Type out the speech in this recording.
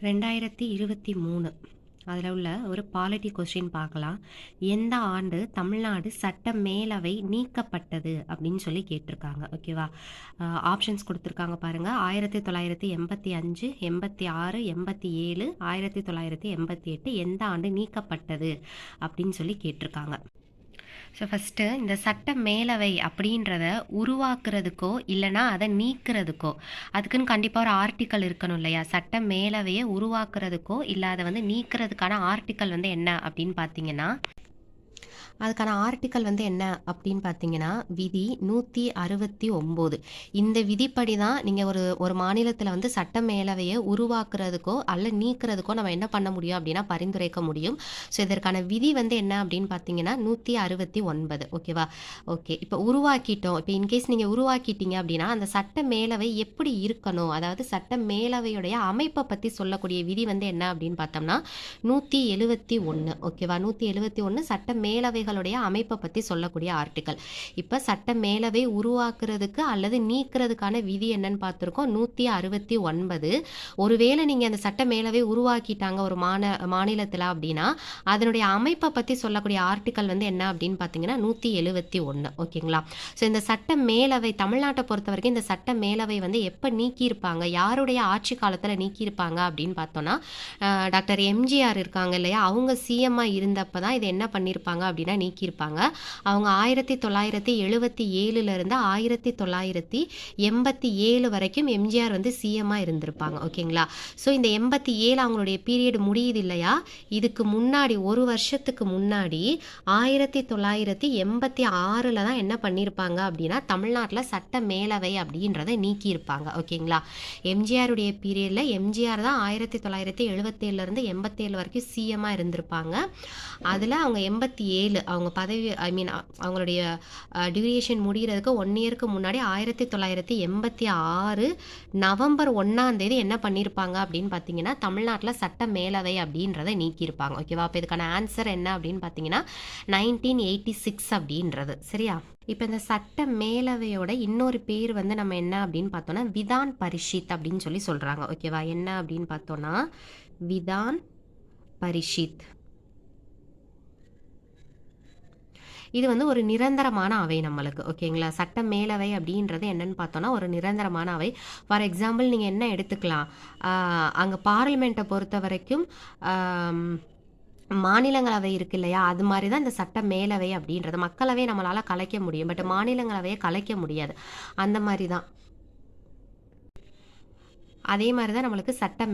2023 அதில் உள்ள ஒரு பாலிட்டி கொஸ்டின் பார்க்கலாம். எந்த ஆண்டு தமிழ்நாடு சட்ட மேலவை நீக்கப்பட்டது அப்படின்னு சொல்லி கேட்டிருக்காங்க. ஓகேவா? ஆப்ஷன்ஸ் கொடுத்துருக்காங்க பாருங்கள். 1985, 86, 87, 1988 எந்த ஆண்டு நீக்கப்பட்டது அப்படின்னு சொல்லி கேட்டிருக்காங்க. ஸோ ஃபஸ்ட்டு இந்த சட்ட மேலவை அப்படின்றத உருவாக்குறதுக்கோ இல்லைனா அதை நீக்கிறதுக்கோ அதுக்குன்னு கண்டிப்பாக ஒரு ஆர்டிக்கல் இருக்கணும் இல்லையா? சட்ட மேலவையை உருவாக்குறதுக்கோ இல்லை அதை வந்து நீக்கிறதுக்கான ஆர்டிக்கல் வந்து என்ன அப்படின்னு பார்த்தீங்கன்னா, அதுக்கான ஆர்டிக்கல் வந்து என்ன அப்படின்னு பார்த்தீங்கன்னா, விதி 169. இந்த விதிப்படி தான் நீங்கள் ஒரு மாநிலத்தில் வந்து சட்ட மேலவையை உருவாக்குறதுக்கோ அல்ல நீக்கிறதுக்கோ நம்ம என்ன பண்ண முடியும் அப்படின்னா பரிந்துரைக்க முடியும். ஸோ இதற்கான விதி வந்து என்ன அப்படின்னு பார்த்தீங்கன்னா 169. ஓகேவா? ஓகே, இப்போ உருவாக்கிட்டோம். இப்போ இன்கேஸ் நீங்கள் உருவாக்கிட்டீங்க அப்படின்னா அந்த சட்ட மேலவை எப்படி இருக்கணும், அதாவது சட்ட மேலவையுடைய அமைப்பை பற்றி சொல்லக்கூடிய விதி வந்து என்ன அப்படின்னு பார்த்தோம்னா 171. ஓகேவா? 171 சட்ட மேலவைகளுடைய அமைப்பை பற்றி சொல்லக்கூடிய ஆர்டிக்கல். இப்போ சட்ட மேலவை உருவாக்குறதுக்கு அல்லது நீக்கிறதுக்கான விதி என்னன்னு பார்த்துருக்கோம் 169. ஒருவேளை நீங்கள் அந்த சட்ட மேலவை உருவாக்கிட்டாங்க ஒரு மாநிலத்தில் அப்படின்னா அதனுடைய அமைப்பை பற்றி சொல்லக்கூடிய ஆர்டிக்கல் வந்து என்ன அப்படின்னு பார்த்தீங்கன்னா 171. ஓகேங்களா? ஸோ இந்த சட்ட மேலவை தமிழ்நாட்டை பொறுத்த வரைக்கும் இந்த சட்ட மேலவை வந்து எப்போ நீக்கியிருப்பாங்க, யாருடைய ஆட்சி காலத்தில் நீக்கியிருப்பாங்க அப்படின்னு பார்த்தோன்னா டாக்டர் எம்ஜிஆர் இருக்காங்க இல்லையா, அவங்க சிஎம்மாக இருந்தப்போ தான் இது என்ன பண்ணியிருப்பாங்க அப்படின்னா நீக்கியிருப்பாங்க. அவங்க 1977 1987 வரைக்கும் எம்ஜிஆர் வந்து சிஎம்மாக இருந்திருப்பாங்க. ஓகேங்களா? ஸோ இந்த 87 அவங்களுடைய பீரியட் முடியுது இல்லையா, இதுக்கு முன்னாடி ஒரு வருஷத்துக்கு முன்னாடி 1986 தான் என்ன பண்ணியிருப்பாங்க அப்படின்னா தமிழ்நாட்டில் சட்ட மேலவை அப்படின்றத நீக்கியிருப்பாங்க. ஓகேங்களா? எம்ஜிஆருடைய பீரியடில் எம்ஜிஆர் தான் 1977 87 வரைக்கும் சிஎம்மாக இருந்திருப்பாங்க. அதில் அவங்க 87 அவங்க பதவி அவங்களுடைய டியூரேஷன் முடிகிறதுக்கு 1 இயருக்கு முன்னாடி 1986 நவம்பர் 1 என்ன பண்ணியிருப்பாங்க அப்படின்னு பார்த்தீங்கன்னா தமிழ்நாட்டில் சட்ட மேலவை அப்படின்றத நீக்கியிருப்பாங்க. ஓகேவா? அப்போ இதுக்கான ஆன்சர் என்ன அப்படின்னு பார்த்தீங்கன்னா 1986 அப்படின்றது. சரியா? இப்போ இந்த சட்ட மேலவையோட இன்னொரு பேர் வந்து நம்ம என்ன அப்படின்னு பார்த்தோன்னா விதான் பரிஷித் அப்படின்னு சொல்லி சொல்கிறாங்க. ஓகேவா? என்ன அப்படின்னு பார்த்தோன்னா விதான் பரிஷித். இது வந்து ஒரு நிரந்தரமான அவை நம்மளுக்கு. ஓகேங்களா? சட்ட மேலவை அப்படின்றது என்னன்னு பார்த்தோன்னா ஒரு நிரந்தரமான அவை. ஃபார் எக்ஸாம்பிள் நீங்கள் என்ன எடுத்துக்கலாம், அங்கே பார்லிமெண்ட்டை பொறுத்த வரைக்கும் மாநிலங்களவை இருக்கு இல்லையா, அது மாதிரி தான் இந்த சட்ட மேலவை அப்படின்றது. மக்களவை நம்மளால் கலைக்க முடியும், பட் மாநிலங்களவையை கலைக்க முடியாது. அந்த மாதிரி தான், அதே மாதிரி தான் நம்மளுக்கு சட்ட